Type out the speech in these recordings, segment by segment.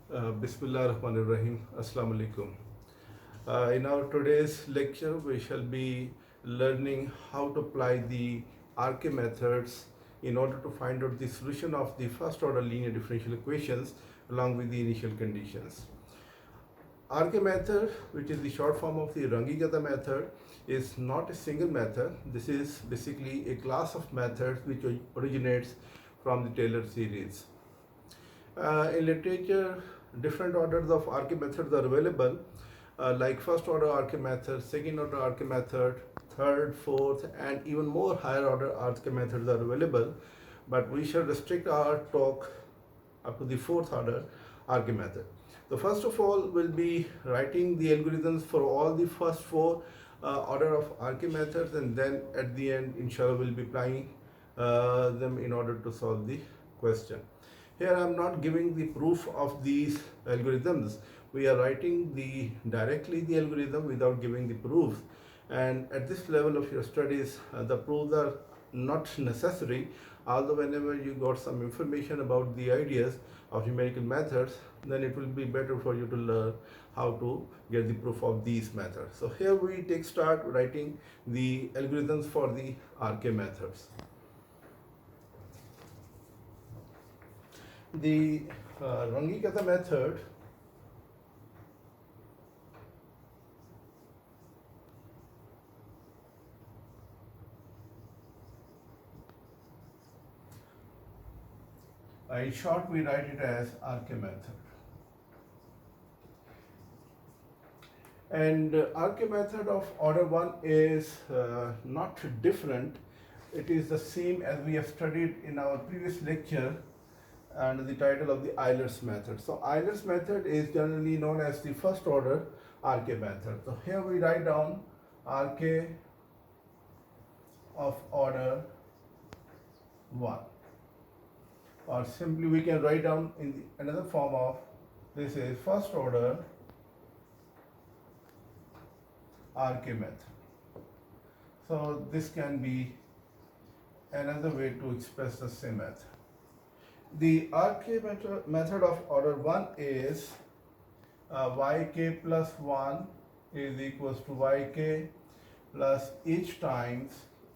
Bismillah ar-Rahman ar-Rahim. Assalamu alaikum. In our today's lecture, we shall be learning how to apply the RK methods in order to find out the solution of the first order linear differential equations along with the initial conditions. RK method, which is the short form of the Runge-Kutta method, is not a single method. This is basically a class of methods which originates from the Taylor series. In literature, different orders of RK methods are available, like first order RK method, second order RK method, third, fourth, and even more higher order RK methods are available. But we shall restrict our talk up to the fourth order RK method. So first of all, we'll be writing the algorithms for all the first four order of RK methods, and then at the end, inshallah, we'll be applying them in order to solve the question. Here I am not giving the proof of these algorithms. We are writing directly the algorithm without giving the proofs. And at this level of your studies, the proofs are not necessary. Although whenever you got some information about the ideas of numerical methods, then it will be better for you to learn how to get the proof of these methods. So here we start writing the algorithms for the RK methods. The Runge-Kutta method in short we write it as RK method. And RK method of order 1 is not different. It is the same as we have studied in our previous lecture under the title of the Euler's method. So Euler's method is generally known as the first order RK method. So here we write down RK of order 1, or simply we can write down in another form of this is first order RK method. So this can be another way to express the same method. The RK method of order 1 is yk plus 1 is equals to yk plus h times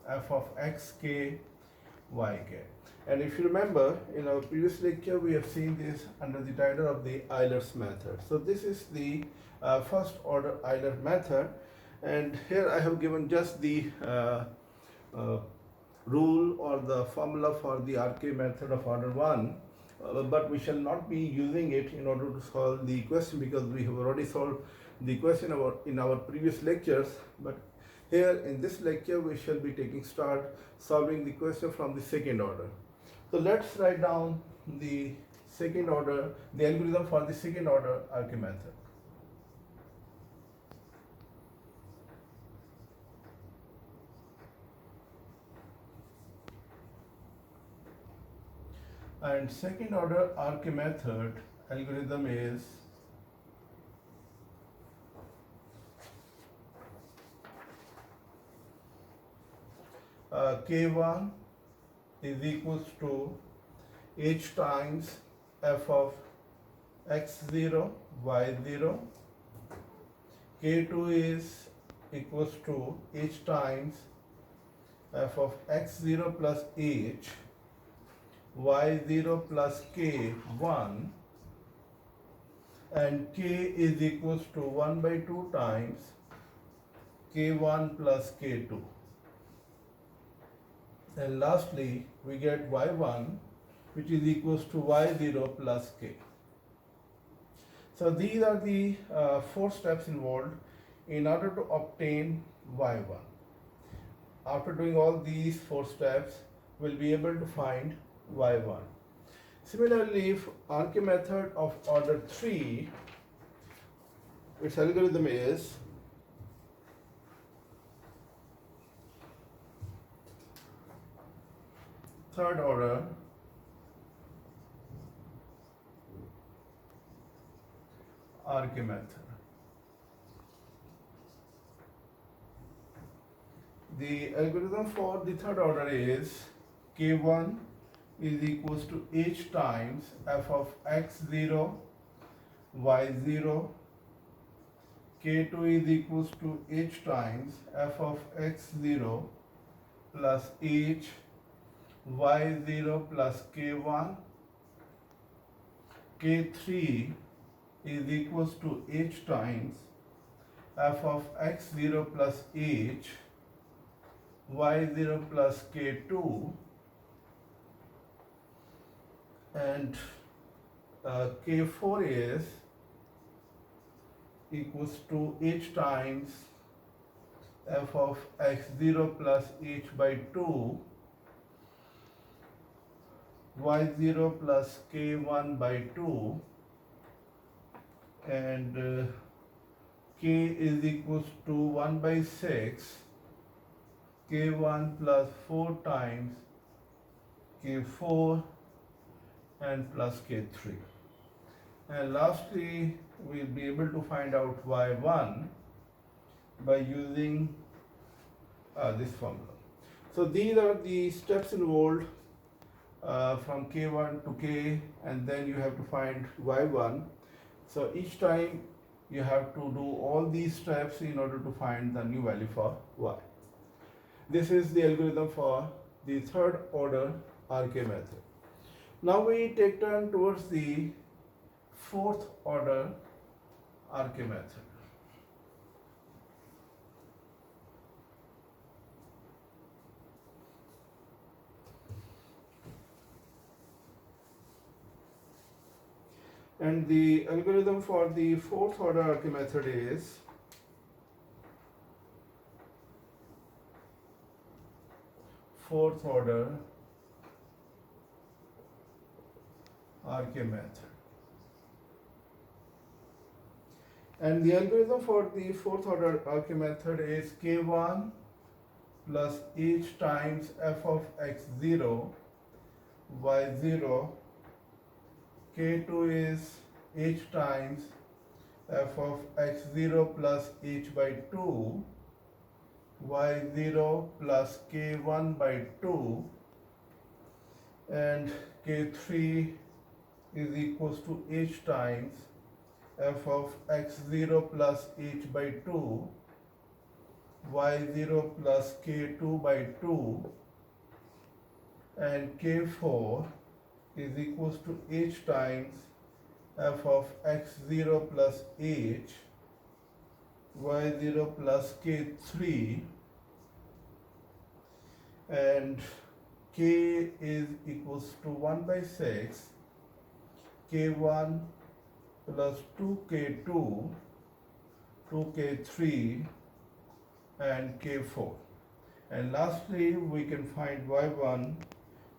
f of xk yk. And if you remember, in our previous lecture we have seen this under the title of the Euler's method. So this is the first order Euler method, and here I have given just the rule or the formula for the RK method of order 1, but we shall not be using it in order to solve the question because we have already solved the question in our previous lectures. But here in this lecture we shall be start solving the question from the second order. So let's write down the algorithm for the second order RK method. And second order RK method algorithm is K1 is equals to h times f of x0, y0. K2 is equals to h times f of x0 plus h, y0 plus k1, and k is equals to 1 by 2 times k1 plus k2. And lastly we get y1 which is equals to y0 plus k. So these are the 4 steps involved in order to obtain y1. After doing all these 4 steps, we'll be able to find y1. Similarly, if RK method of order 3, its algorithm is third order RK method. The algorithm for the third order is K1 is equals to h times f of x0 y0, k2 is equals to h times f of x0 plus h y0 plus k1, k3 is equals to h times f of x0 plus h y0 plus k2, and k4 is equals to h times f of x0 plus h by 2 y0 plus k1 by 2, and k is equals to 1 by 6 k1 plus 4 times k4 and plus k3. And lastly, we'll be able to find out y1 by using this formula. So these are the steps involved from k1 to k, and then you have to find y1. So each time you have to do all these steps in order to find the new value for y. This is the algorithm for the third order RK method. Now we take turn towards the fourth order RK method. And the algorithm for the fourth order RK method is fourth order RK method. And the algorithm for the fourth order RK method is k1 plus h times f of x0 y0, k2 is h times f of x0 plus h by 2 y0 plus k1 by 2, and k3 is equals to h times f of x0 plus h by 2 y0 plus k2 by 2, and k4 is equals to h times f of x0 plus h y0 plus k3, and k is equals to 1 by 6 k1 plus 2k2 2k3 and k4. And lastly we can find y1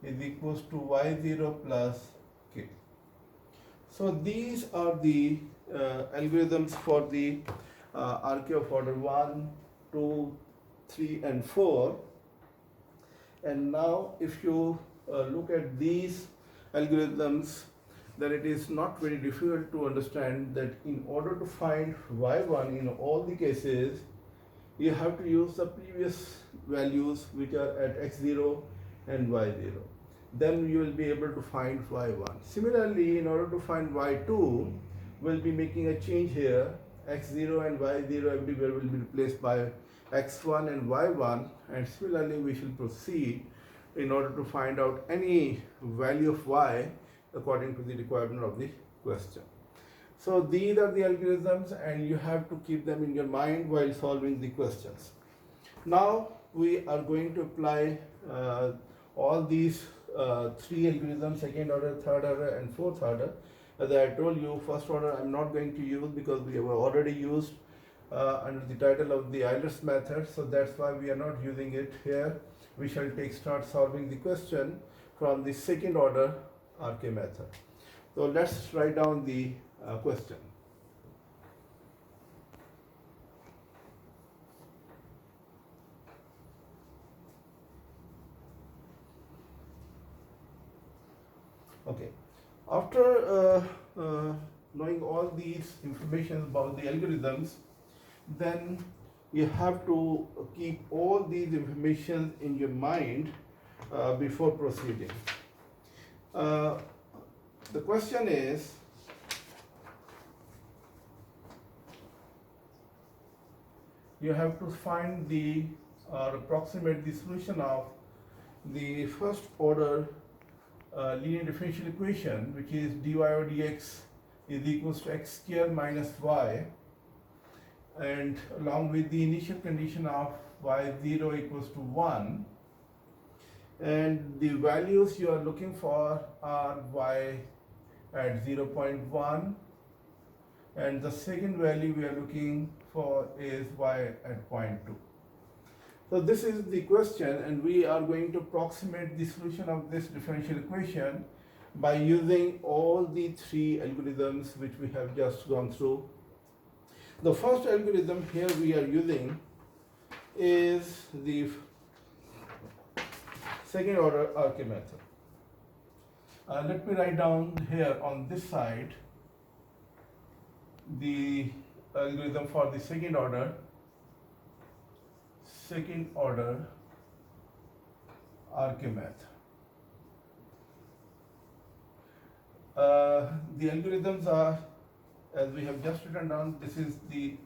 is equals to y0 plus k. So these are the algorithms for the RK of order 1, 2, 3 and 4. And now if you look at these algorithms, then it is not very difficult to understand that in order to find y1 in all the cases, you have to use the previous values which are at x0 and y0. Then you will be able to find y1. Similarly, in order to find y2, we'll be making a change here. X0 and y0 everywhere will be replaced by x1 and y1, and similarly we shall proceed in order to find out any value of y according to the requirement of the question. So these are the algorithms and you have to keep them in your mind while solving the questions. Now we are going to apply all these three algorithms, second order, third order and fourth order. As I told you, first order I'm not going to use because we have already used under the title of the Eilers method, so that's why we are not using it here. We shall start solving the question from the second order RK method. So let's write down the question. Okay, after knowing all these information about the algorithms, then you have to keep all these information in your mind before proceeding. The question is, you have to find the or approximate the solution of the first order linear differential equation, which is dy over dx is equals to x square minus y, and along with the initial condition of y0 equals to 1, and the values you are looking for are y at 0.1, and the second value we are looking for is y at 0.2. So this is the question, and we are going to approximate the solution of this differential equation by using all the three algorithms which we have just gone through. The first algorithm here we are using is the second order RK method. Let me write down here on this side the algorithm for the second order RK method. The algorithms are, as we have just written down, this is the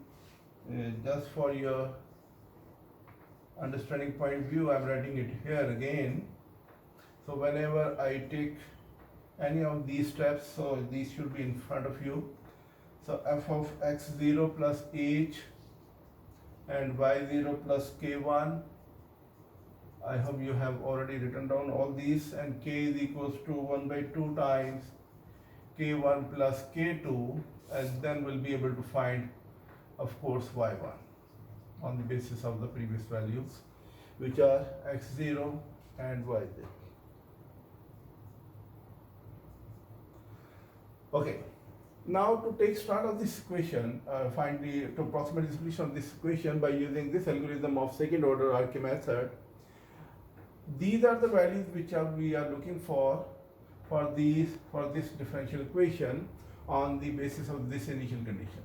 just for your understanding point of view, I'm writing it here again. So whenever I take any of these steps, so these should be in front of you. So f of x0 plus h and y0 plus k1, I hope you have already written down all these, and k is equals to 1 by 2 times k1 plus k2, and then we'll be able to find, of course, y1 on the basis of the previous values, which are x0 and y0. Okay, now to take start of this equation, to approximate the solution of this equation by using this algorithm of second order RK method, these are the values which we are looking for this differential equation on the basis of this initial condition.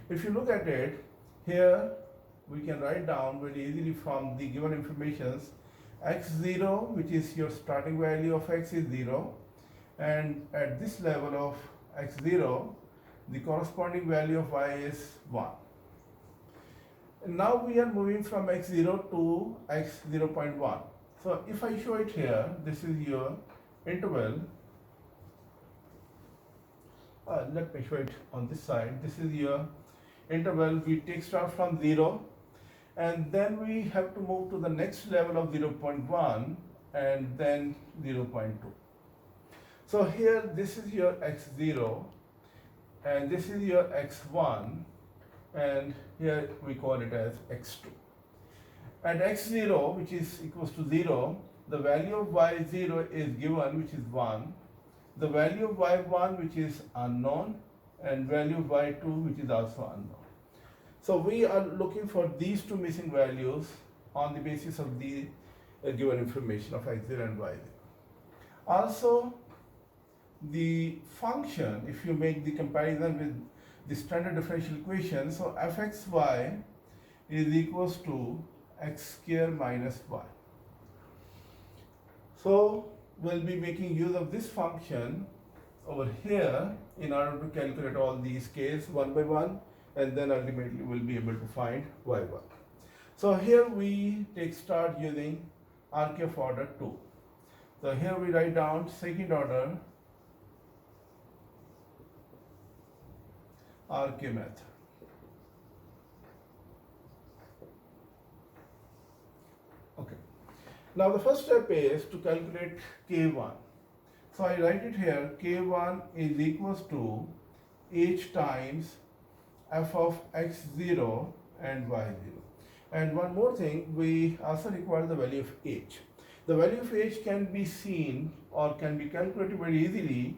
If you look at it, here we can write down very easily from the given informations, x0, which is your starting value of x, is 0, and at this level of x0, the corresponding value of y is 1. And now we are moving from x0 to x0.1. So if I show it here, this is your interval. Let me show it on this side. This is your interval. We take start from 0, and then we have to move to the next level of 0.1 and then 0.2. So here this is your x0 and this is your x1, and here we call it as x2. At x0, which is equals to 0, the value of y0 is given, which is 1, the value of y1, which is unknown, and value of y2, which is also unknown. So we are looking for these two missing values on the basis of the given information of x0 and y0. Also, the function, if you make the comparison with the standard differential equation, so fxy is equals to x square minus y. So we'll be making use of this function over here in order to calculate all these k's one by one, and then ultimately we'll be able to find y1. So here we take start using RK of order 2. So here we write down second order RK method. Okay. Now the first step is to calculate K1. So I write it here, K1 is equals to h times f of x0 and y0. And one more thing, we also require the value of h. The value of h can be seen or can be calculated very easily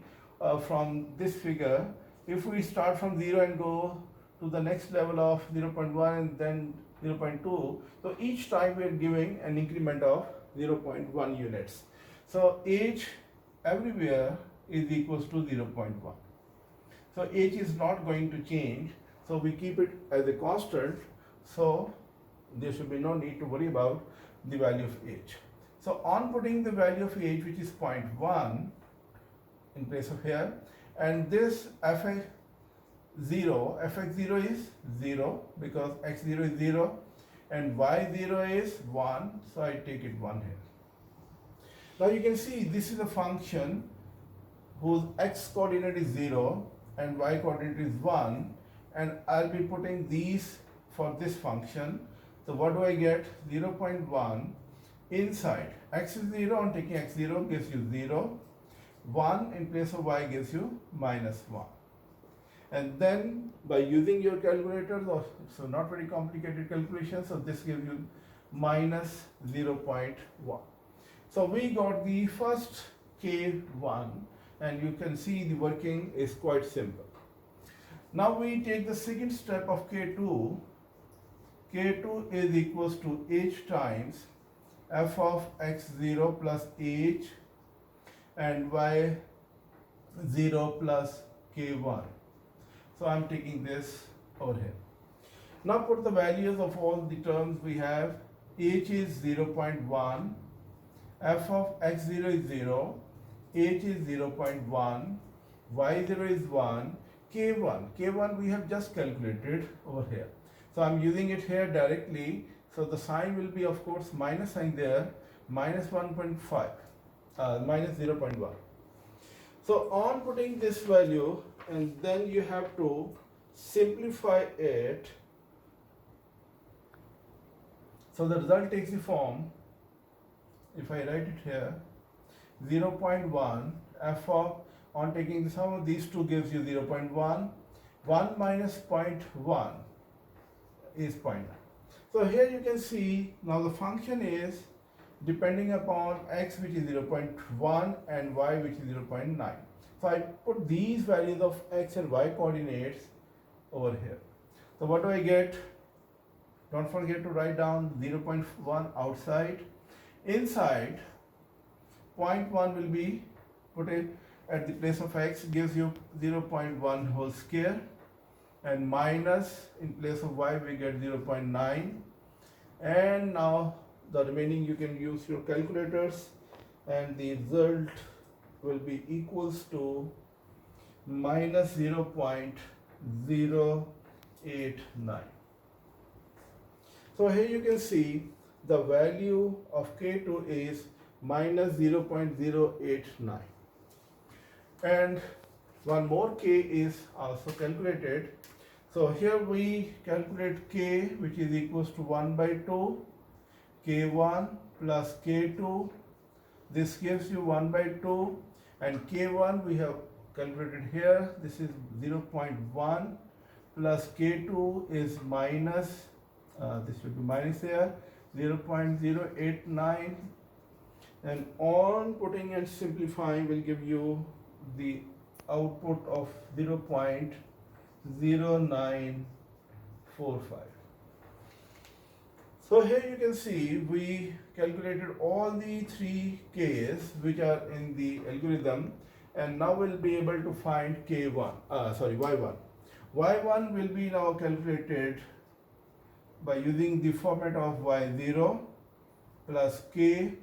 from this figure. If we start from 0 and go to the next level of 0.1 and then 0.2, so each time we are giving an increment of 0.1 units. So h everywhere is equals to 0.1. So h is not going to change, so we keep it as a constant, so there should be no need to worry about the value of h. So on putting the value of h, which is 0.1 in place of here, and this fx0 is 0 because x0 is 0, and y0 is 1, so I take it 1 here. Now you can see this is a function whose x coordinate is 0 and y coordinate is 1, and I'll be putting these for this function. So what do I get? 0.1 inside x is 0, on taking x0 gives you 0, 1 in place of y gives you minus 1. And then by using your calculator, so not very complicated calculation, so this gives you minus 0.1. So we got the first K1, and you can see the working is quite simple. Now we take the second step of K2. K2 is equals to h times f of x0 plus h and y0 plus K1. So I'm taking this over here. Now put the values of all the terms we have. H is 0.1, f of x0 is 0, h is 0.1, y0 is 1, K1 we have just calculated over here. So I'm using it here directly. So the sign will be, of course, minus sign there, minus 1.5, minus 0.1. So on putting this value, and then you have to simplify it. So the result takes the form, if I write it here, 0.1 f of, on taking the sum of these two gives you 0.1, 1 minus 0.1 is 0.9. So here you can see now the function is depending upon x, which is 0.1, and y, which is 0.9. So I put these values of x and y coordinates over here. So what do I get? Don't forget to write down 0.1 outside. Inside, 0.1 will be put in at the place of x, gives you 0.1 whole square, and minus in place of y we get 0.9, and now the remaining you can use your calculators, and the result will be equals to minus 0.089. So here you can see the value of K2 is minus 0.089, and one more K is also calculated. So here we calculate K, which is equals to 1 by 2, K1 plus K2, this gives you 1 by 2, and K1 we have calculated here, this is 0.1 plus K2 is minus, this should be minus here, 0.089, and on putting and simplifying will give you the output of 0.0945. So here you can see we calculated all the three K's which are in the algorithm, and now we'll be able to find Y1. Y1 will be now calculated by using the format of Y0 plus K.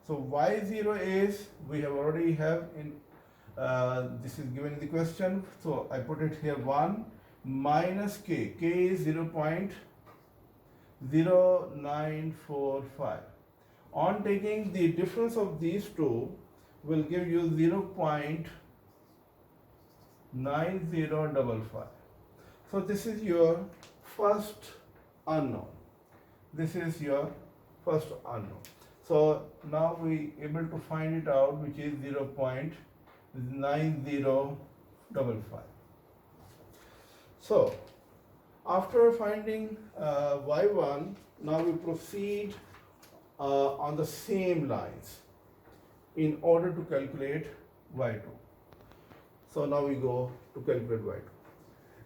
So Y0 is, we have already have in, this is given in the question, so I put it here 1 minus K. K is 0.0945. On taking the difference of these two will give you 0.9055. So this is your first unknown. This is your first unknown. So now we able to find it out, which is 0.9055. So after finding Y1, now we proceed on the same lines in order to calculate Y2. So now we go to calculate Y2.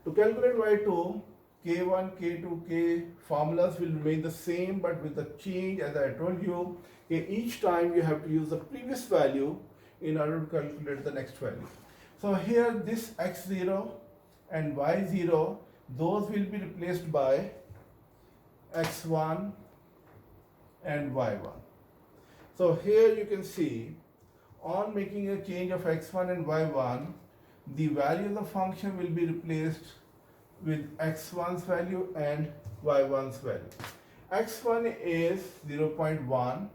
To calculate Y2, K1, K2, K formulas will remain the same, but with the change, as I told you, each time you have to use the previous value in order to calculate the next value. So here this x0 and y0, those will be replaced by x1 and y1. So here you can see, on making a change of x1 and y1, the value of the function will be replaced with x1's value and y1's value. x1 is 0.1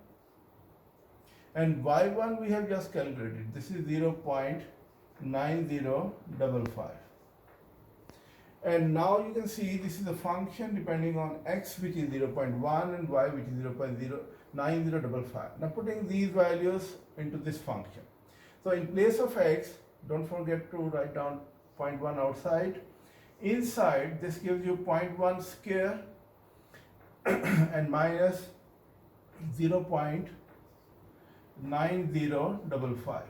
and y1 we have just calculated. This is 0.9055. And now you can see this is a function depending on x, which is 0.1, and y, which is 0.09055. Now putting these values into this function. So in place of x, don't forget to write down 0.1 outside. Inside, this gives you 0.1 square and minus 0.9055.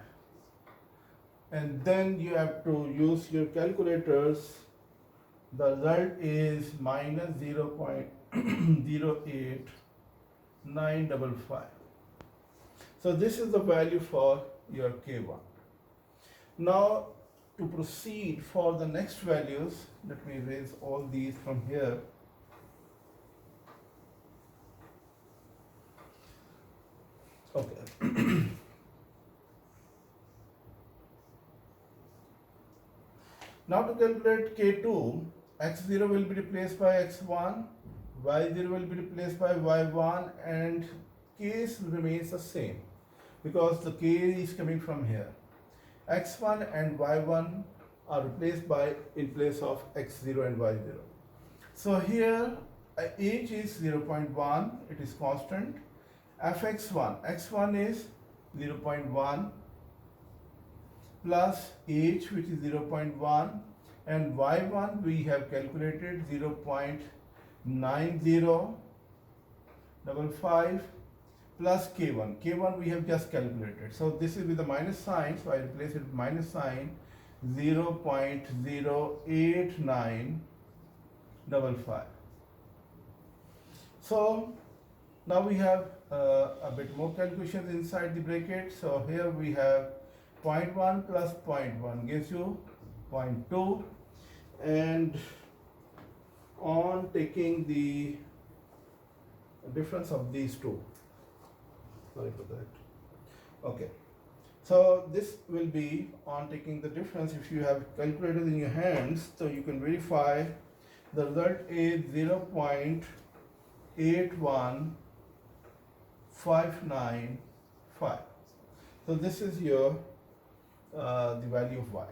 And then you have to use your calculators. The result is minus 0.08955. So this is the value for your K1. Now to proceed for the next values, let me erase all these from here. Okay. Now to calculate K2, x0 will be replaced by x1, y0 will be replaced by y1, and k remains the same because the k is coming from here. x1 and y1 are replaced by in place of x0 and y0. So here h is 0.1, it is constant. fx1, x1 is 0.1 plus h, which is 0.1, and y1 we have calculated 0.9055 plus k1. K1 we have just calculated. So this is with the minus sign, so I replace it with minus sign, 0.08955. So now we have a bit more calculations inside the bracket. So here we have 0.1 plus 0.1 gives you 0.2, and on taking the difference of these two, sorry for that. Okay, so this will be on taking the difference. If you have calculated in your hands, so you can verify. The result is 0.81595. So this is your the value of y.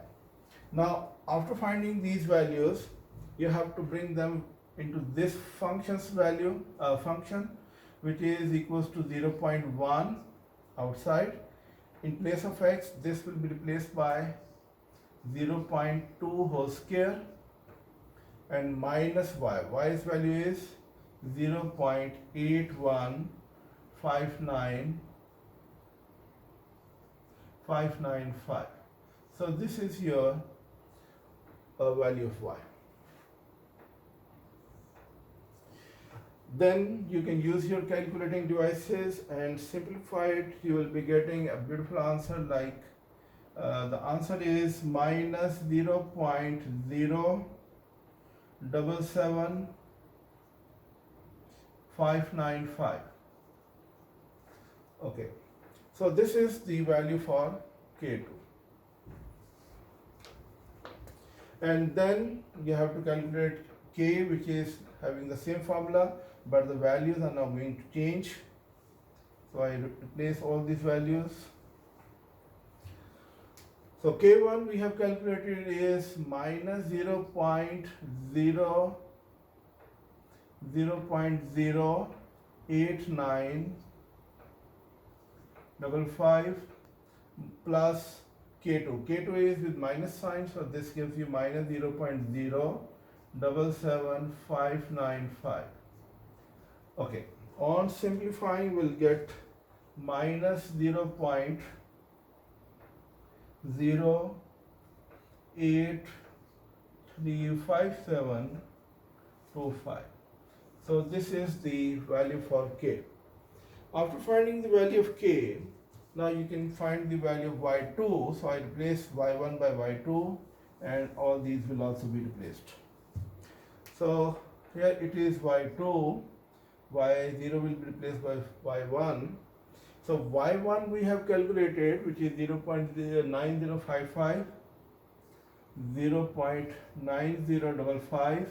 Now after finding these values, you have to bring them into this function's value function, which is equals to 0.1 outside. In place of x, this will be replaced by 0.2 whole square and minus y. Y's value is 0.81595. So this is your value of y. Then you can use your calculating devices and simplify it. You will be getting a beautiful answer like the answer is minus 0.077595. Okay, so this is the value for K2. And then you have to calculate K, which is having the same formula, but the values are now going to change. So I replace all these values. So K1 we have calculated is minus 0.08955 plus K2. K2 is with minus sign, so this gives you minus 0.077595. Okay, on simplifying we'll get minus 0.0835725. So this is the value for K. After finding the value of K, now you can find the value of y2. So I replace y1 by y2, and all these will also be replaced. So here it is y2, y0 will be replaced by y1. So y1 we have calculated, which is 0.9055, 0.9055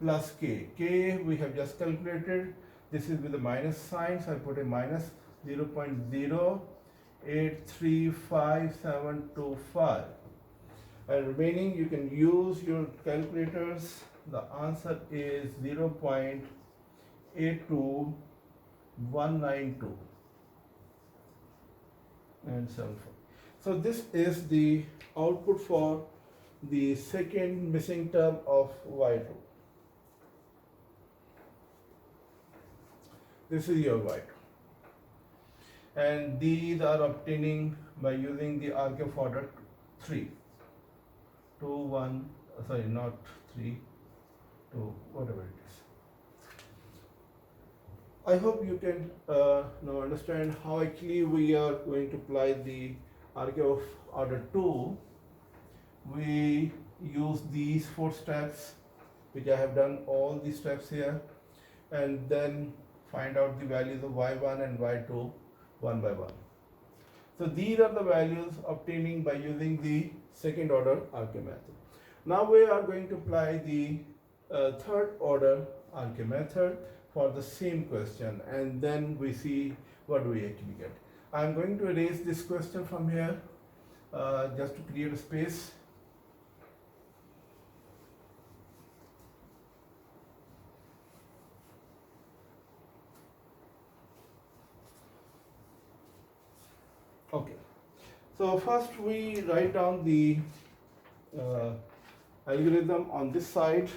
plus k. K we have just calculated, This is with the minus sign, so I put a minus 0.08355725. And remaining, you can use your calculators. The answer is 0.82192 and 74. So this is the output for the second missing term of y2. This is your y2. And these are obtaining by using the RK of order 3. 2, 1, sorry, not 3, 2, whatever it is. I hope you can now understand how actually we are going to apply the RK of order 2. We use these 4 steps, which I have done all the steps here, and then find out the values of y1 and y2 one by one. So these are the values obtaining by using the second order RK method. Now we are going to apply the third order RK method for the same question, and then we see what do we actually get. I am going to erase this question from here just to create a space. Okay, so first we write down the algorithm on this side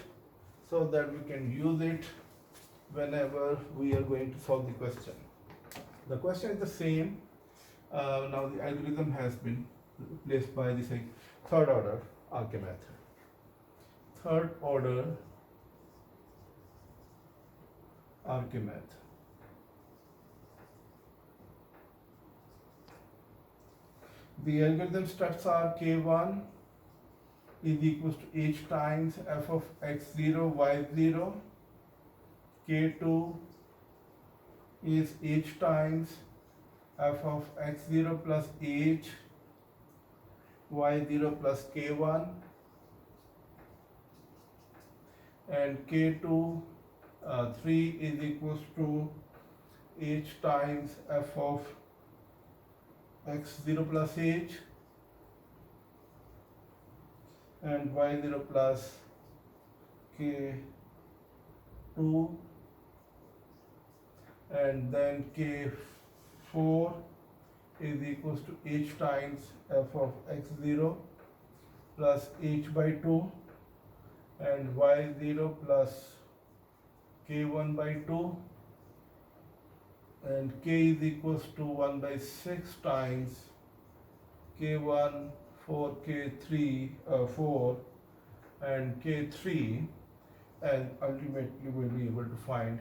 so that we can use it whenever we are going to solve the question. The question is the same. Now the algorithm has been replaced by the third order RK method. Third order RK method. The algorithm steps are k1 is equals to h times f of x0 y0, k2 is h times f of x0 plus h y0 plus k1, and k2 3 is equals to h times f of x0 plus h and y0 plus k2, and then k4 is equals to h times f of x0 plus h by 2 and y0 plus k1 by 2, and k is equals to 1 by 6 times k1 4 k3 4 and k3, and ultimately we'll be able to find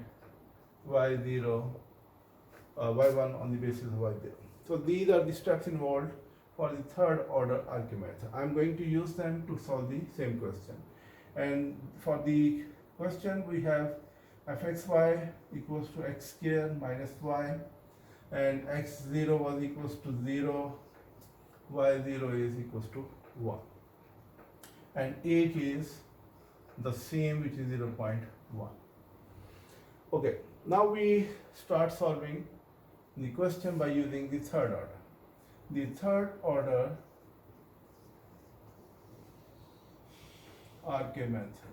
y0 y1 on the basis of y0. So these are the steps involved for the third order RK method. I'm going to use them to solve the same question. And for the question we have fxy equals to x square minus y, and x0 was equals to 0, y0 is equals to 1, and h is the same, which is 0.1. Okay, now we start solving the question by using the third order. The third order RK method.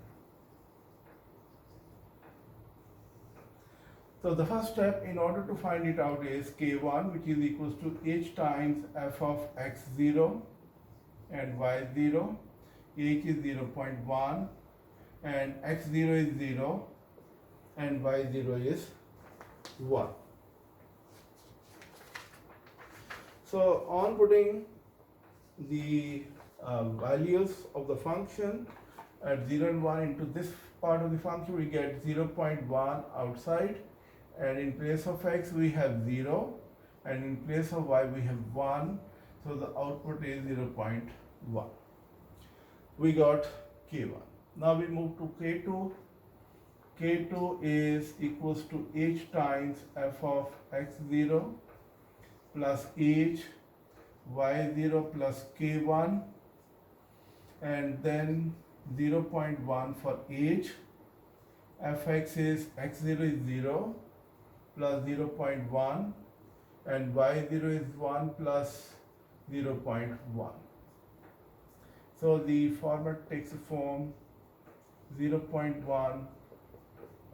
So the first step in order to find it out is k1, which is equals to h times f of x0 and y0. H is 0.1 and x0 is 0 and y0 is 1. So on putting the values of the function at 0 and 1 into this part of the function, we get 0.1 outside, and in place of x we have 0, and in place of y we have 1, so the output is 0.1. We got k1. Now we move to k2. k2 is equals to h times f of x0 plus h y0 plus k1, and then 0.1 for h. Fx is x0 is 0 plus 0.1 and y0 is 1 plus 0.1. So the format takes the form 0.1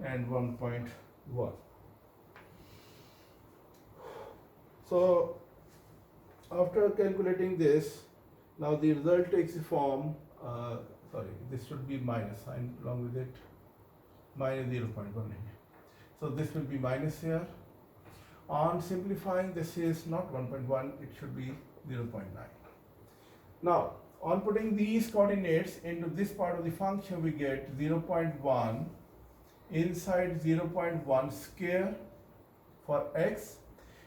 and 1.1. So after calculating this, now the result takes the form, this should be minus, sign along with it, minus 0.1. So this will be minus here. On simplifying, this is not 1.1, it should be 0.9. Now, on putting these coordinates into this part of the function, we get 0.1 inside 0.1 square for x.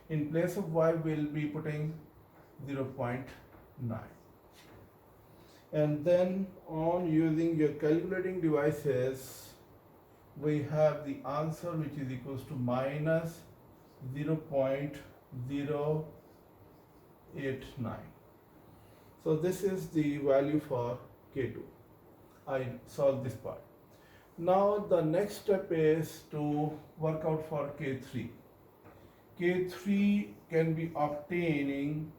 In place of y, we'll be putting 0.9. And then on using your calculating devices, we have the answer which is equals to minus 0.089. So this is the value for K2. I solved this part. Now the next step is to work out for K3. K3 can be obtaining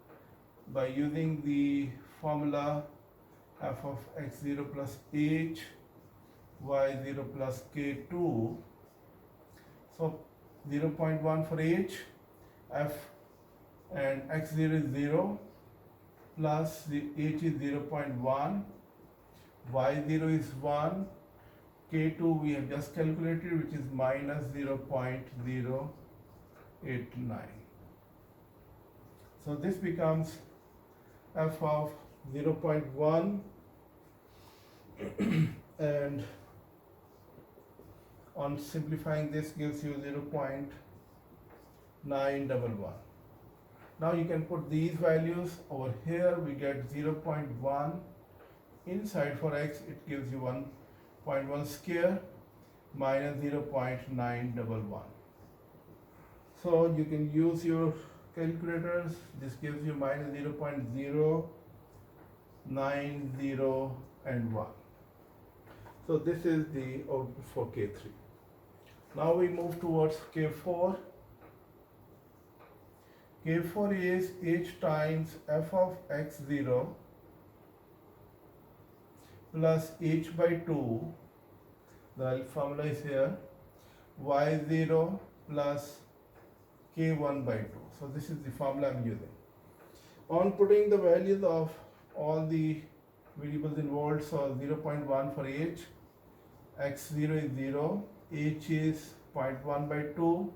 by using the formula f of x0 plus h, y0 plus k2. So 0.1 for h, f and x0 is 0 plus the h is 0.1, y0 is 1, k2 we have just calculated, which is minus 0.089. So this becomes f of 0.1 and on simplifying this gives you 0.911. Now you can put these values over here. We get 0.1 inside for x, it gives you 1.1 square minus 0.911. So you can use your calculators. This gives you minus 0.090 and 1. So this is the output for K3. Now we move towards K4. K4 is h times f of x0 plus h by 2, the formula is here, y0 plus k1 by 2. So this is the formula I'm using. On putting the values of all the variables involved, so 0.1 for h, x0 is 0, h is 0.1 by 2,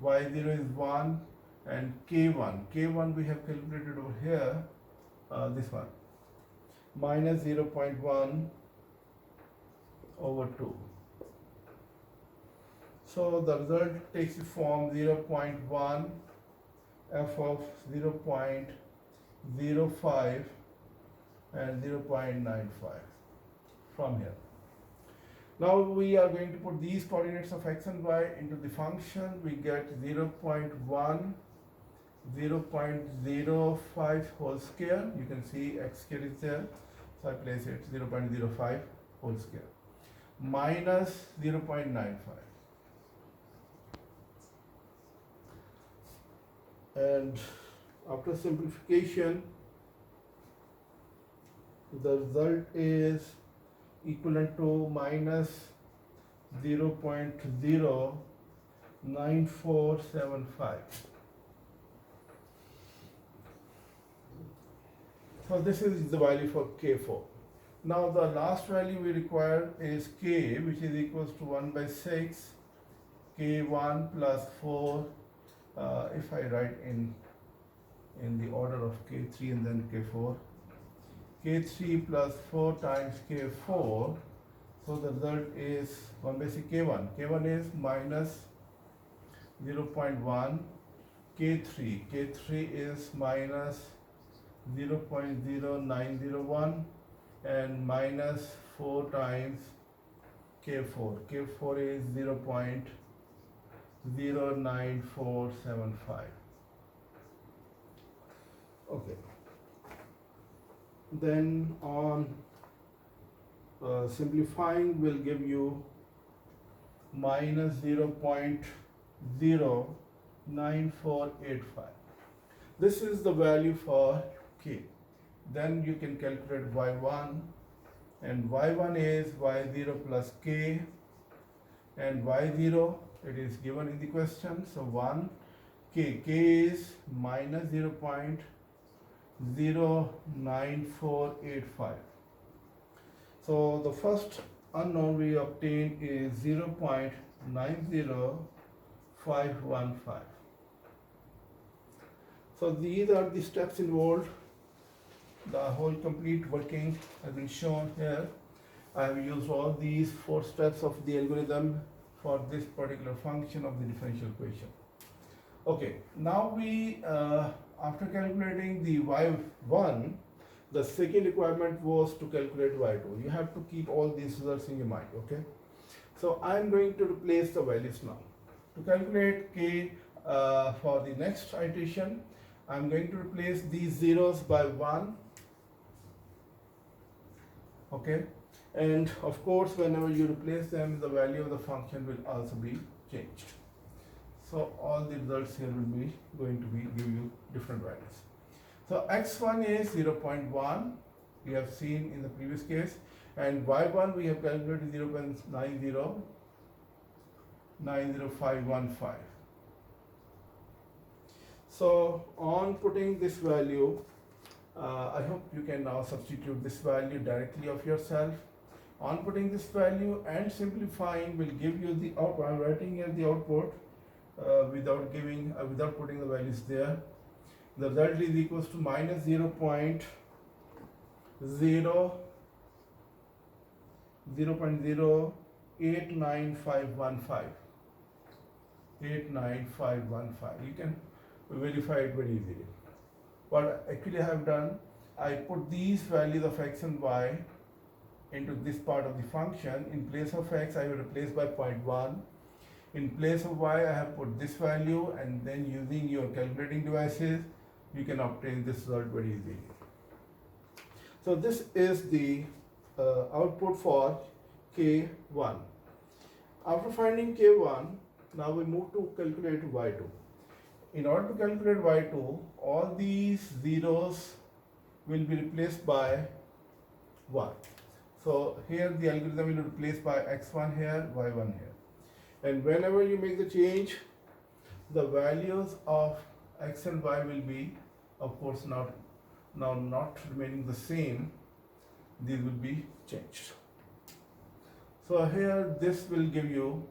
y0 is 1, and k1 we have calculated over here, this one, minus 0.1 over 2. So the result takes the form 0.1 f of 0.05 and 0.95 from here. Now we are going to put these coordinates of x and y into the function. We get 0.1, 0.05 whole square. You can see x square is there, so I place it 0.05 whole square minus 0.95. And after simplification, the result is equivalent to minus 0.09475. So this is the value for K4. Now the last value we require is K, which is equals to 1 by 6, K1 plus 4, if I write in the order of K3 and then K4, K3 plus 4 times K4, so the result is 1 by 6 K1. K1 is minus 0.1, K3 is minus 0.0901 and minus 4 times K4. K4 is 0.09475. Okay. Then on simplifying will give you minus 0.09475 0.09485. This is the value for k. Then you can calculate y1, and y1 is y0 plus k, and y0 it is given in the question, so 1 k is minus 0.09485. So the first unknown we obtained is 0.90515. So these are the steps involved. The whole complete working has been shown here. I have used all these 4 steps of the algorithm for this particular function of the differential equation. Okay, now we after calculating the y1, the second requirement was to calculate y2. You have to keep all these results in your mind, okay? So I am going to replace the values now. To calculate k for the next iteration, I am going to replace these zeros by 1, okay? And of course, whenever you replace them, the value of the function will also be changed. So all the results here will be going to be give you different values. So x1 is 0.1, we have seen in the previous case, and y1 we have calculated 0.90515. So on putting this value, I hope you can now substitute this value directly of yourself. On putting this value and simplifying will give you the output. I'm writing here the output without putting the values there. The result is equals to minus 0.0895515. You can verify it very easily. What actually I have done, I put these values of x and y into this part of the function. In place of x, I will replace by 0.1. In place of y, I have put this value, and then using your calculating devices, you can obtain this result very easily. So this is the output for k1. After finding k1, now we move to calculate y2. In order to calculate y2, all these zeros will be replaced by 1. So here the algorithm will be replaced by x1 here, y1 here. And whenever you make the change, the values of x and y will be, of course, now not remaining the same. These will be changed. So here this will give you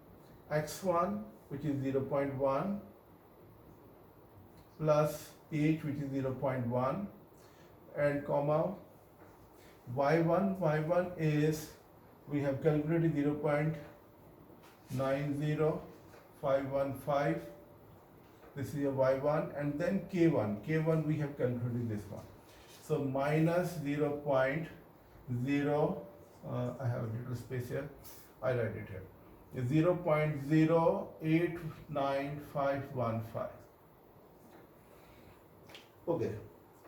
x1, which is 0.1, plus h, which is 0.1, and comma y1 is, we have calculated 0.90515. This is a y1, and then k1 we have calculated this one. So minus 0.0, I have a little space here, I write it here, 0.089515. Okay,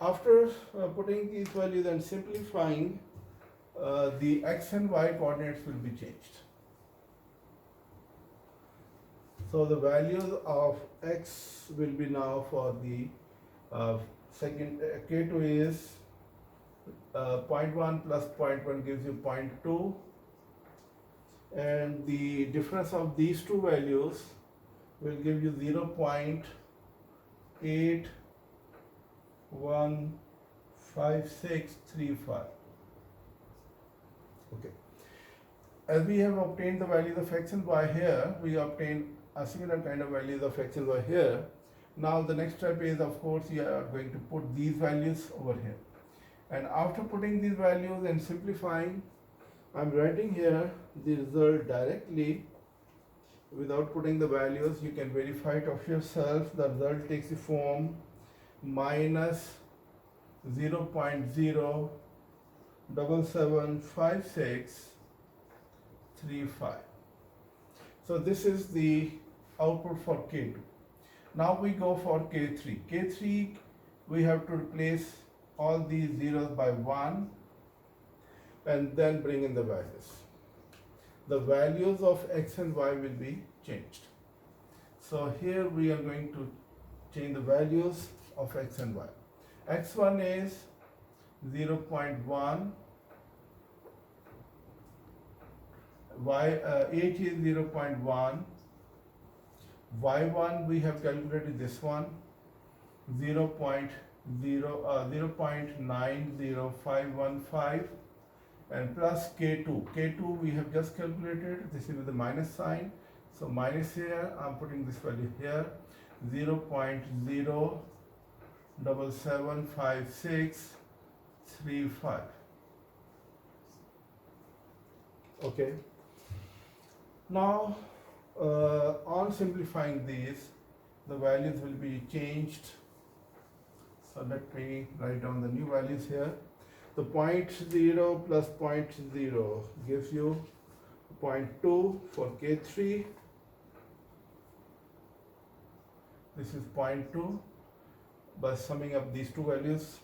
after putting these values and simplifying, the x and y coordinates will be changed. So the values of x will be now for the second k2 is 0.1 plus 0.1 gives you 0.2, and the difference of these two values will give you 0.815635. Okay. As we have obtained the values of x and y here, we obtain a similar kind of values of x and y here. Now the next step is, of course, you are going to put these values over here. And after putting these values and simplifying, I'm writing here the result directly without putting the values. You can verify it of yourself. The result takes the form minus 0.0775635. So this is the output for K2. Now we go for K3. K3, we have to replace all these zeros by 1 and then bring in the values. The values of x and y will be changed. So here we are going to change the values of x and y. x1 is 0.1, h is 0.1, y1 we have calculated this one 0.90515 and plus k2. K2 we have just calculated, this is with the minus sign, so minus here, I'm putting this value here, 0.0775635. Okay. Now, on simplifying these, the values will be changed. So let me write down the new values here. The 0.0 plus 0.0 gives you 0.2 for K3. This is 0.2 by summing up these two values.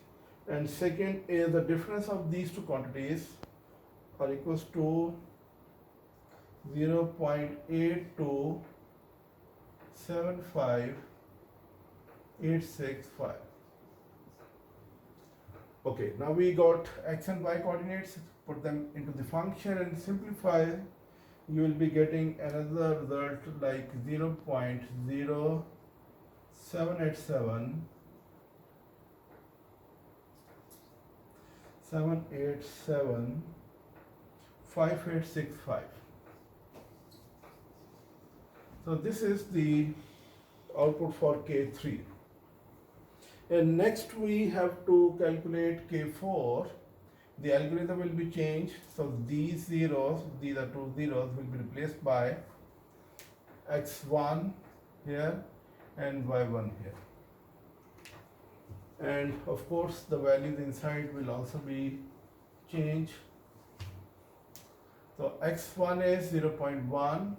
And second is the difference of these two quantities are equals to 0.8275,865. Okay, now we got x and y coordinates, put them into the function and simplify. You will be getting another result like 0.07875865. So this is the output for K3. And next we have to calculate K4. The algorithm will be changed. So these zeros, these are two zeros, will be replaced by x1 here and y1 here. And of course the values inside will also be changed. So x1 is 0.1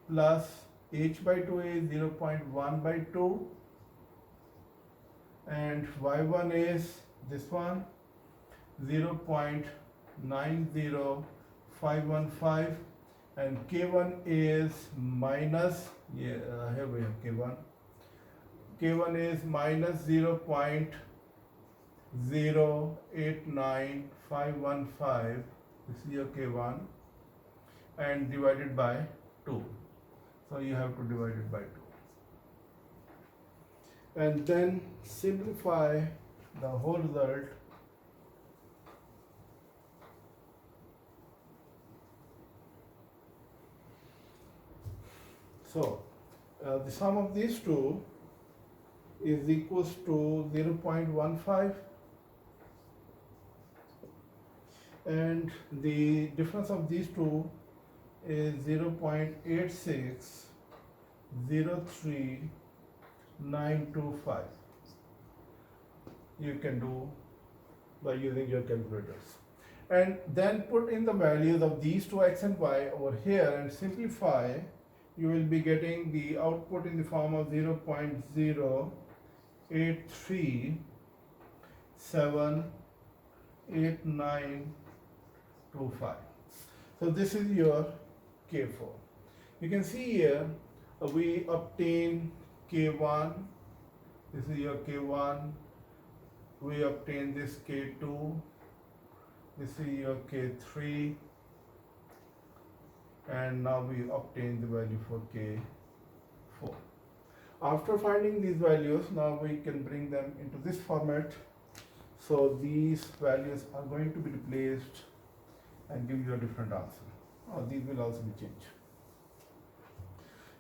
plus h by 2 is 0.1 by 2 and y1 is this one 0.90515 and k1 is minus, here we have k1 is minus 0.089515, this is your k1, and divided by 2. So you have to divide it by 2. And then simplify the whole result. So the sum of these two is equals to 0.15 and the difference of these two is 0.8603925. You can do by using your calculators. And then put in the values of these two x and y over here and simplify. You will be getting the output in the form of 0.083789225. So this is your K4. You can see here we obtain K1. This is your K1. We obtain this K2. This is your K3. And now we obtain the value for K4. After finding these values, now we can bring them into this format. So these values are going to be replaced and give you a different answer. These will also be changed.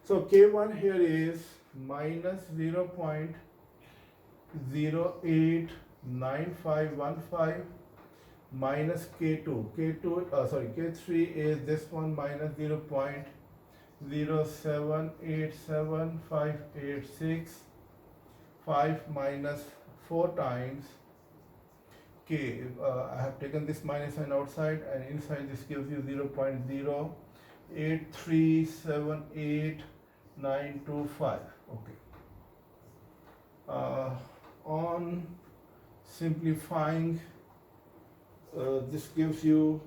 So K1 here is minus 0.089515 minus K2. K3 is this one minus 0.0787586 minus 4 times K. I have taken this minus sign outside and inside this gives you 0.083788925. Okay. On simplifying, this gives you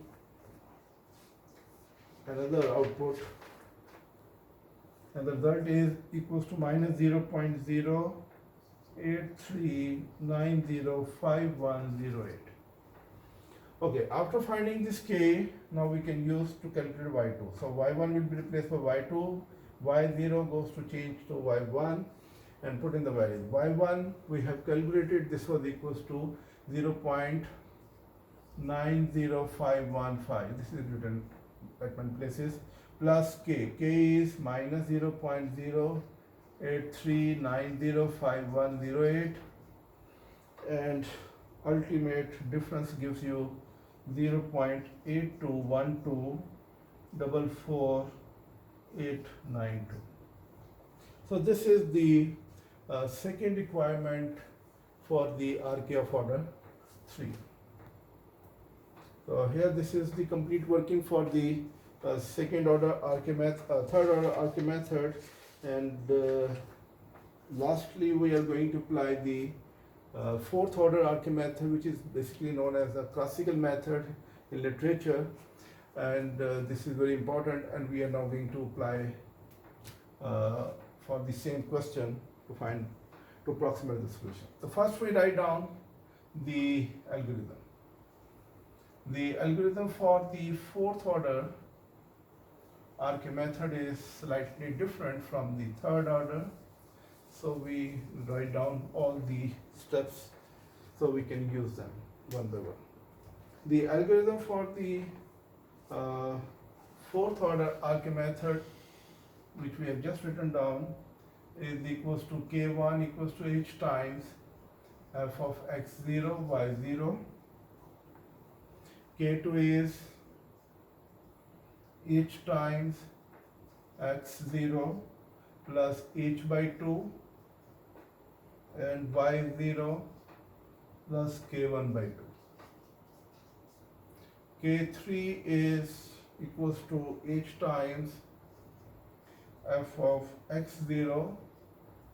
another output and the result is equals to minus 0.083905108. Okay, after finding this k, now we can use to calculate y2. So y1 will be replaced by y2, y0 goes to change to y1 and put in the values. y1 we have calculated, this was equals to 0.90515. This is written at one places, plus k. K is minus 0.083905108, and ultimate difference gives you 0.8212444892. So this is the second requirement for the RK of order 3. So here this is the complete working for the second order RK method, third order RK method, and lastly we are going to apply the fourth order RK method, which is basically known as the classical method in literature, and this is very important, and we are now going to apply for the same question to approximate the solution. So first we write down the algorithm. The algorithm for the fourth order RK method is slightly different from the third order. So we write down all the steps so we can use them one by one. The algorithm for the fourth order RK method, which we have just written down, is equals to k1 equals to h times f of x0 y0. K2 is h times x0 plus h by 2 and y0 plus k1 by 2. K3 is equals to h times f of x0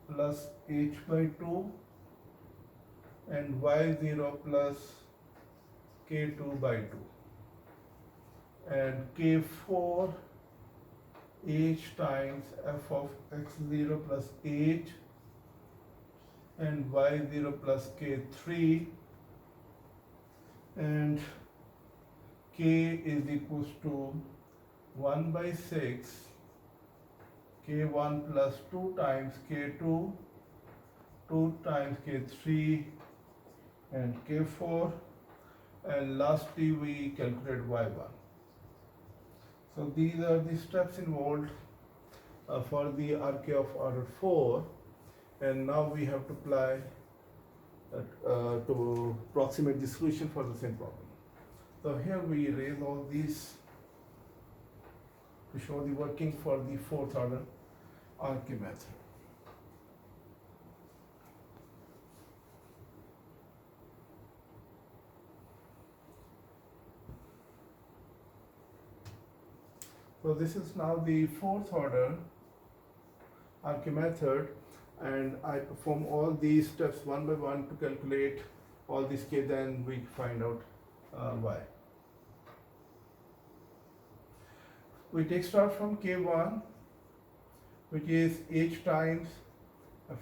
plus h by 2 and y0 plus k2 by 2. And K4 h times f of x0 plus h and y0 plus k3, and k is equals to 1 by 6 k1 plus 2 times k2, 2 times k3 and k4, and lastly we calculate y1. So these are the steps involved for the RK of order 4, and now we have to apply to approximate the solution for the same problem. So here we raise all these to show the working for the fourth order RK method. So this is now the fourth order RK method, and I perform all these steps one by one to calculate all these k, then we find out y. We take start from k1, which is h times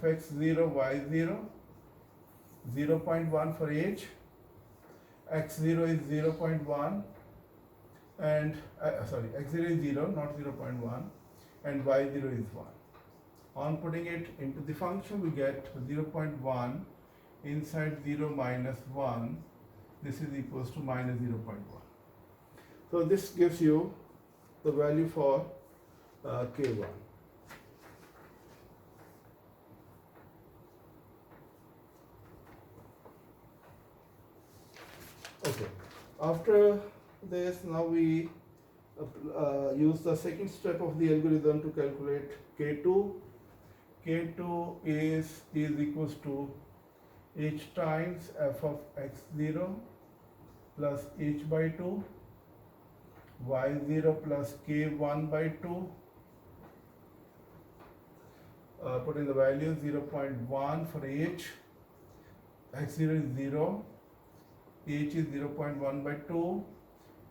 fx0 y0, 0.1 for h, x0 is 0.1, and x0 is 0, not 0.1, and y0 is 1. On putting it into the function, we get 0.1 inside 0 minus 1. This is equals to minus 0.1. So this gives you the value for k1. Okay. After this, now we use the second step of the algorithm to calculate k2. K2 is equals to h times f of x0 plus h by 2, y0 plus k1 by 2. Put in the values 0.1 for h, x0 is 0, h is 0.1 by 2,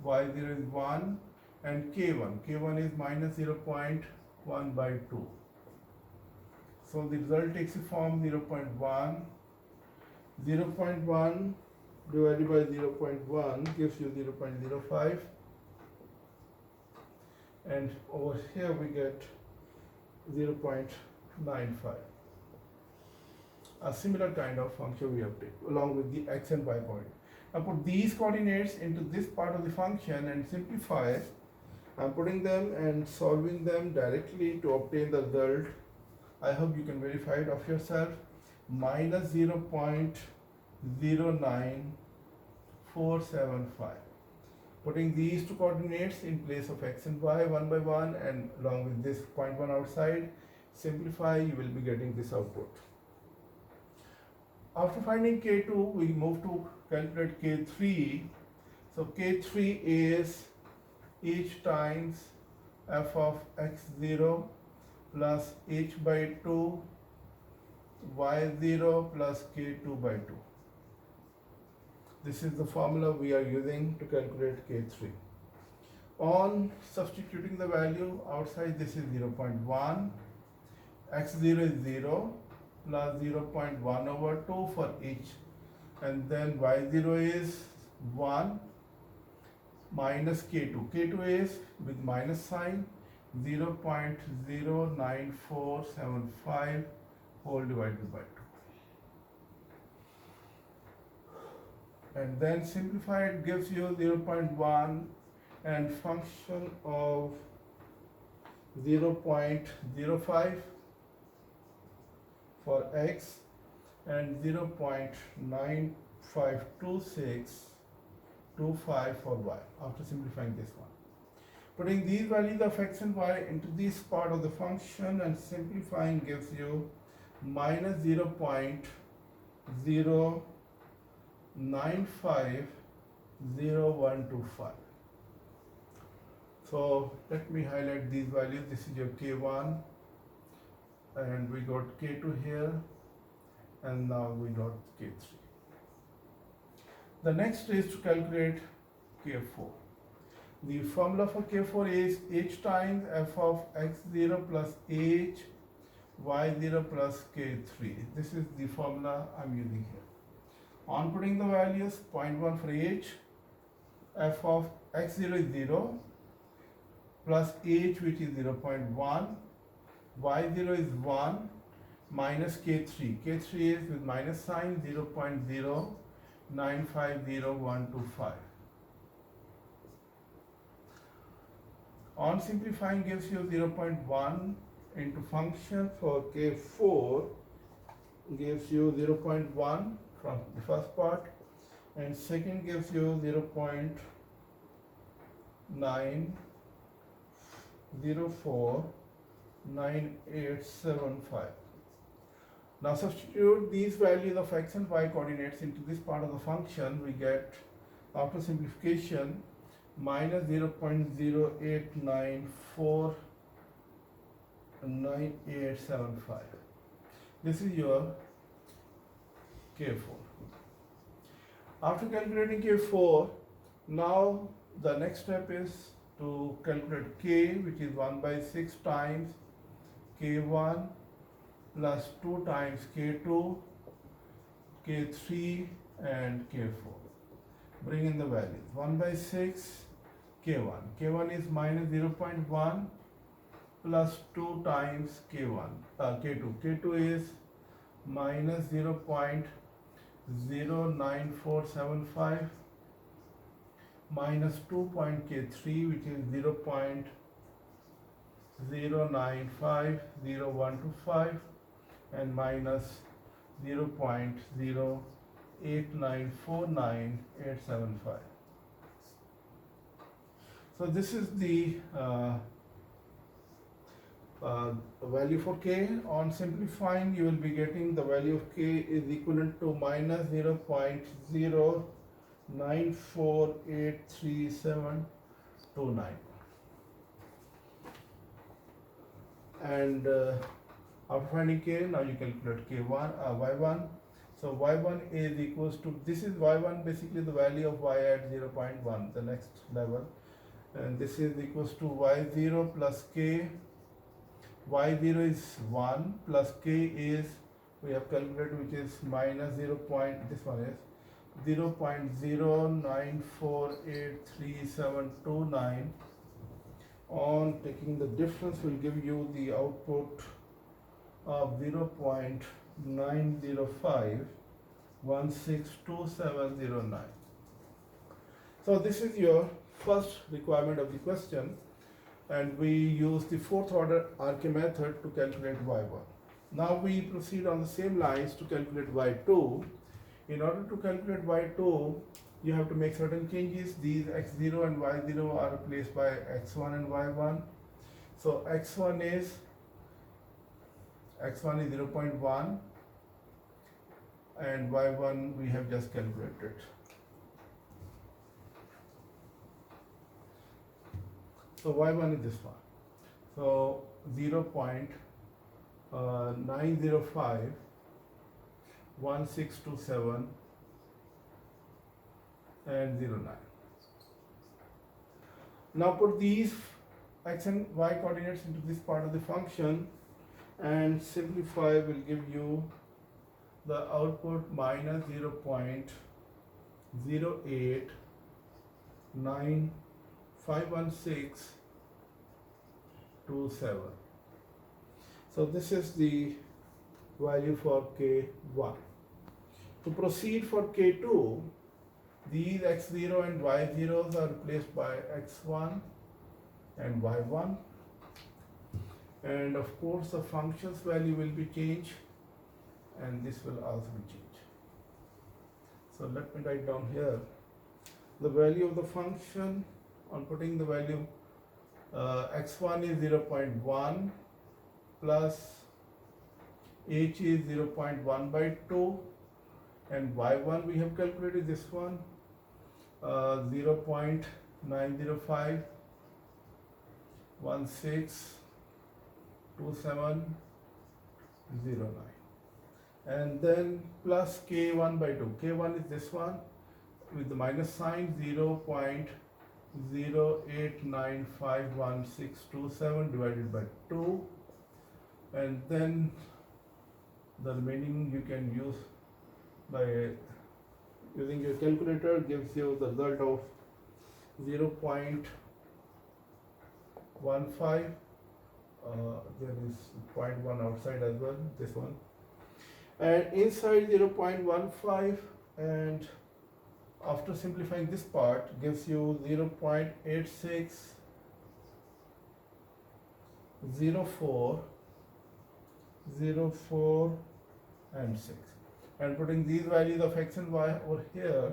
y0 is 1, and k1 is minus 0.1 1 by 2. So the result takes the form 0.1. 0.1 divided by 0.1 gives you 0.05, and over here we get 0.95. A similar kind of function we obtain along with the x and y coordinate. Now put these coordinates into this part of the function and simplify. I'm putting them and solving them directly to obtain the result. I hope you can verify it of yourself. Minus 0.09475. Putting these two coordinates in place of x and y one by one, and along with this 0.1 outside, simplify, you will be getting this output. After finding K2, we move to calculate K3. So K3 is h times f of x0 plus h by 2 y0 plus K2 by 2. This is the formula we are using to calculate K3. On substituting the value outside, this is 0.1, x0 is 0, plus 0.1 over 2 for each, and then y0 is 1 minus K2. K2 is with minus sign 0.09475 whole divided by 2. And then simplified gives you 0.1 and function of 0.05 for x and 0.952625 for y after simplifying this one. Putting these values of x and y into this part of the function and simplifying gives you minus 0.0950125. So let me highlight these values. This is your K1, and we got K2 here, and now we got K3. The next is to calculate K4. The formula for K4 is h times f of x0 plus h y0 plus K3. This is the formula I'm using here. On putting the values, 0.1 for h, f of x0 is 0, plus h which is 0.1, y0 is 1, minus K3. K3 is with minus sign 0.0950125. On simplifying gives you 0.1 into function for K4 gives you 0.1 from the first part, and second gives you 0.9049875. Now substitute these values of x and y coordinates into this part of the function. We get, after simplification, minus 0.08949875. This is your K4. After calculating K4, now the next step is to calculate K, which is 1 by 6 times K1 plus 2 times K2, K3 and K4. Bring in the values. 1 by 6 K1. K1 is minus 0.1 plus 2 times K2. K2 is minus 0.09475 minus 2 K3, which is 0.0950125, and minus 0.089499875. So this is the value for K. On simplifying, you will be getting the value of K is equivalent to minus 0.094837929. And after finding K, now you calculate K1, Y1. So Y1 is equals to, this is Y1, basically the value of Y at 0.1, the next level. And this is equals to Y0 plus K y0 is 1 plus k is, we have calculated, which is minus 0 point, this one is 0.09483729. On taking the difference will give you the output of 0.905162709. So this is your first requirement of the question, and we use the fourth order RK method to calculate y1. Now we proceed on the same lines to calculate y2. In order to calculate y2, you have to make certain changes. These x0 and y0 are replaced by x1 and y1. So x1 is 0.1 and y1 we have just calculated. So y1 is this one. So 0.905 1627 and 09. Now put these x and y coordinates into this part of the function and simplify will give you the output minus 0.0895167. So this is the value for K1. To proceed for K2, these x0 and y0s are replaced by x1 and y1, and of course the function's value will be changed, and this will also be changed. So let me write down here the value of the function. On putting the value, x1 is 0.1 plus h is 0.1 by 2, and y1 we have calculated this one, 0.905 162709, and then plus k1 by 2. K1 is this one with the minus sign, 0.0895167 divided by 2, and then the remaining you can use by using your calculator, gives you the result of 0.15. There is 0.1 outside as well, this one, and inside 0.15, and after simplifying this part gives you 0.8604 and 6, and putting these values of x and y over here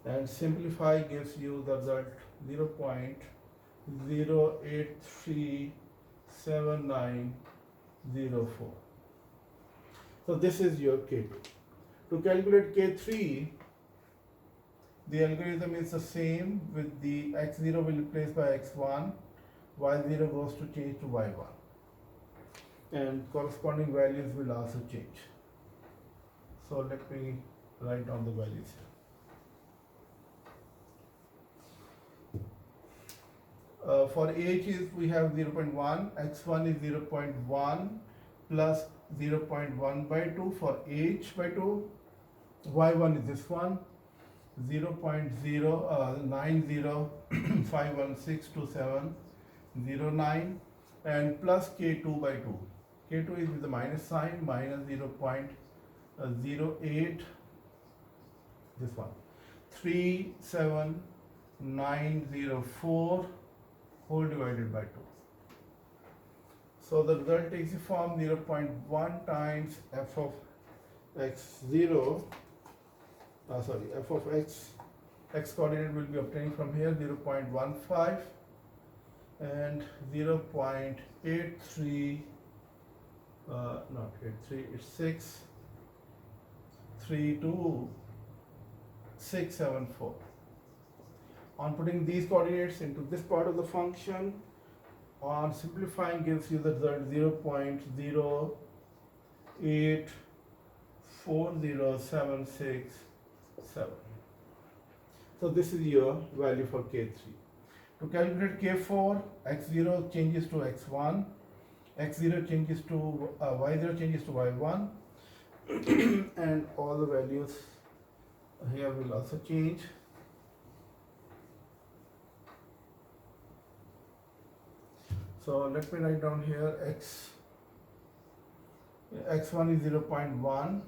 and simplify gives you the result 0.0837904. So this is your K2. To calculate K3, the algorithm is the same, with the x0 will be replaced by x1, y0 goes to change to y1, and corresponding values will also change. So let me write down the values here. For h is we have 0.1, x1 is 0.1 plus 0.1 by 2 for h by 2, y1 is this one, 0.90516709, and plus k2 by 2. K2 is with the minus sign, minus 0.08, this one, 37904 whole divided by 2. So the result takes the form 0.1 times f of x0, f of x coordinate will be obtained from here, 0.15 and 0.83, not 83, it's 632,674. On putting these coordinates into this part of the function, on simplifying gives you the result 0.0840767. So this is your value for K3. To calculate K4, x0 changes to x1, x0 changes to y0 changes to y1 and all the values here will also change. So let me write down here x1 is 0.1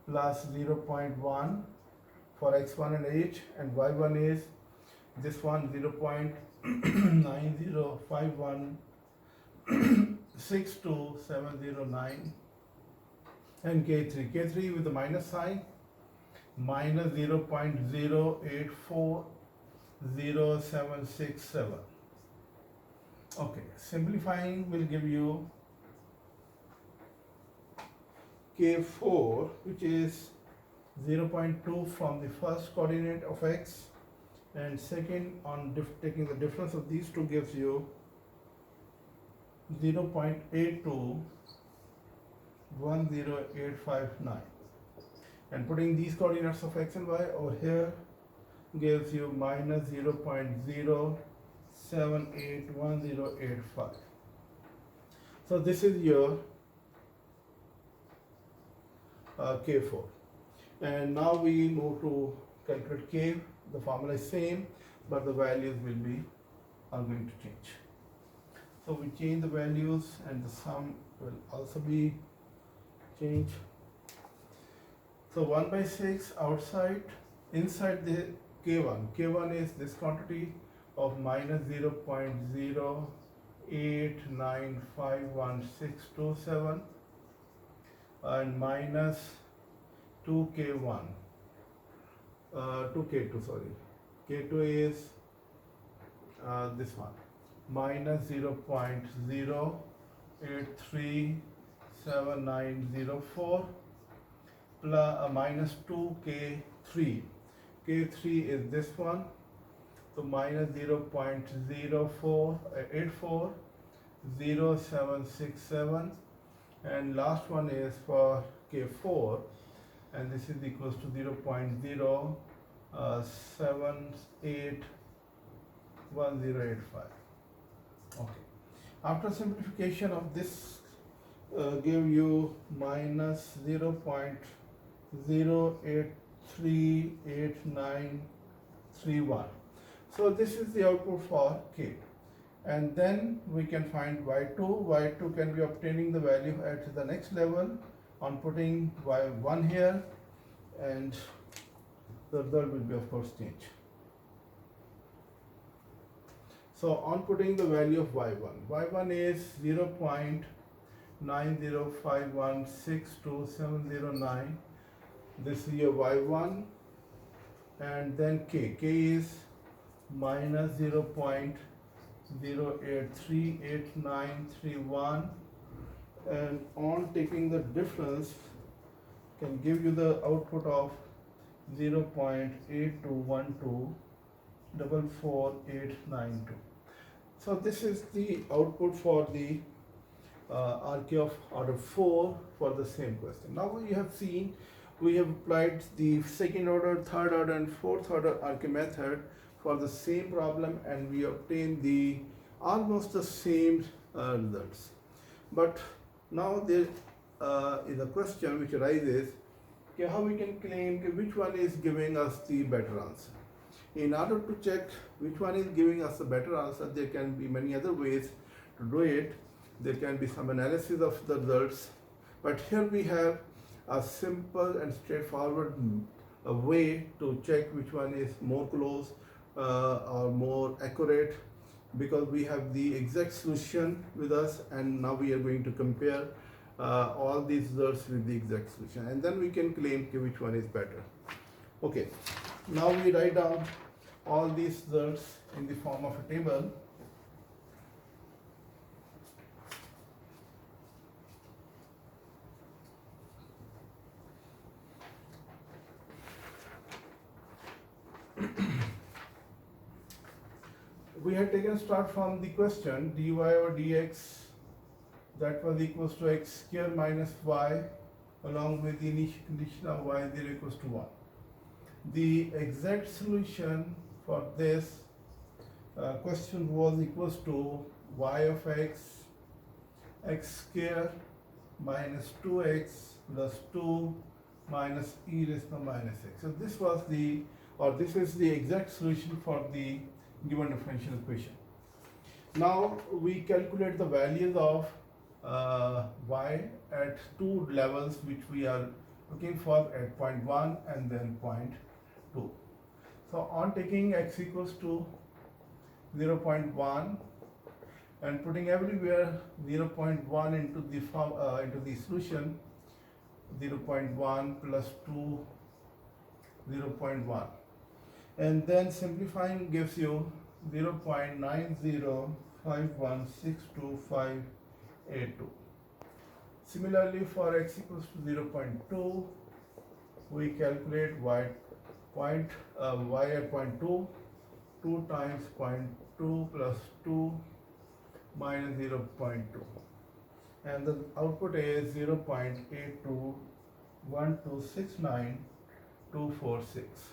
plus 0.1 for x1 and h, and y1 is this one 0.905162,709, and k3 with the minus sign minus 0.0840,767. Okay, simplifying will give you k4, which is 0.2 from the first coordinate of x, and second on taking the difference of these two gives you 0.82 and putting these coordinates of x and y over here gives you minus 0.0781085. So this is your k4, and now we move to calculate k. The formula is same, but the values are going to change. So we change the values and the sum will also be changed. So 1 by 6 outside, inside the k1 is this quantity of minus 0.08951627 and minus 2k1, 2k2, sorry, k2 is this one, minus 0.083790 plus minus 2k3, k3 is this one, so minus 0.04840767, and last one is for k4, and this is equals to 0.0781085. Okay, after simplification of this give you minus 0.083891. So this is the output for k, and then we can find y2 can be obtaining the value at the next level on putting y1 here, and the result will be of course change. So on putting the value of y1 is 0.905162709. This is your y1, and then k is minus 0.083891, and on taking the difference can give you the output of 0.8212444892. So this is the output for the RK of order 4 for the same question. Now we have seen, we have applied the second order, third order and fourth order RK method for the same problem, and we obtained the almost the same results. But now there is a question which arises, how we can claim which one is giving us the better answer. In order to check which one is giving us the better answer, there can be many other ways to do it. There can be some analysis of the results, but here we have a simple and straightforward way to check which one is more close or more accurate, because we have the exact solution with us, and now we are going to compare all these results with the exact solution, and then we can claim which one is better. Okay, now we write down all these results in the form of a table. We had taken start from the question dy over dx that was equals to x square minus y along with the initial condition of y0 equals to 1. The exact solution for this question was equals to y of x x square minus 2x plus 2 minus e raised to minus x. So this was the, or this is the exact solution for the given differential equation. Now we calculate the values of y at two levels which we are looking for at point 1 and then point 2. So on taking x equals to 0.1 and putting everywhere 0.1 into the solution, 0.1 plus 2, 0.1, and then simplifying gives you 0.905162582. Similarly, for x equals to 0.2, we calculate y at point 2, 2 times 0.2 plus 2 minus 0.2, and the output is 0.821269,246.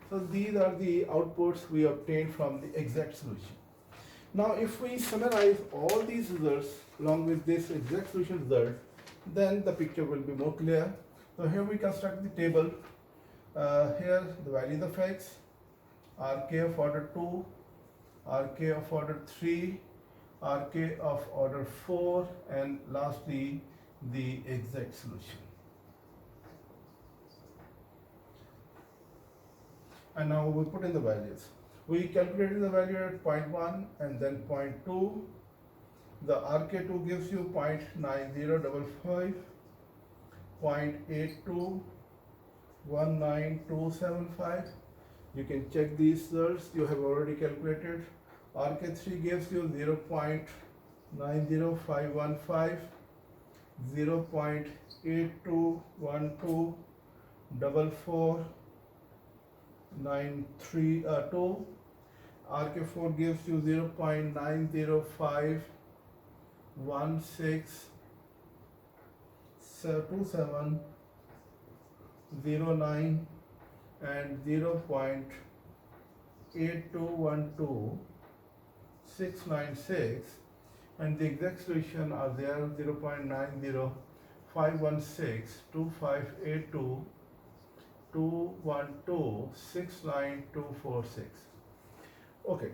So these are the outputs we obtained from the exact solution. Now if we summarize all these results along with this exact solution result, then the picture will be more clear. So here we construct the table. Here the values of x, Rk of order 2, Rk of order 3, Rk of order 4, and lastly the exact solution. And now we put in the values. We calculated the value at point 1 and then point 2. The Rk2 gives you 0.9055, 0.8219,275. You can check these results, you have already calculated. Rk3 gives you 0.90515, 0.82124493 Rk4 gives you 0.905162709 and 0.8212,696, and the exact solution are there, 0.905162582,212,69246. Okay,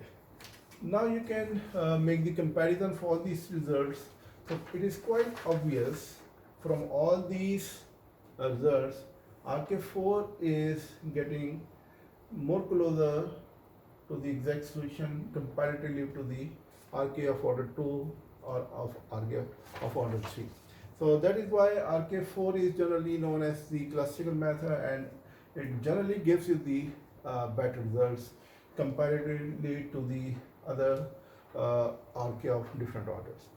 now you can make the comparison for these results. So it is quite obvious from all these results, Rk4 is getting more closer to the exact solution comparatively to the Rk of order 2 or of Rk of order 3. So that is why Rk4 is generally known as the classical method, and it generally gives you the better results comparatively to the other Rk of different orders.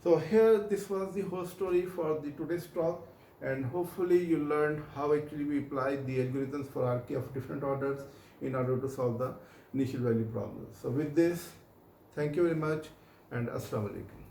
So here this was the whole story for the today's talk, and hopefully you learned how actually we apply the algorithms for Rk of different orders in order to solve the initial value problems. So with this, thank you very much and Assalamu alaikum.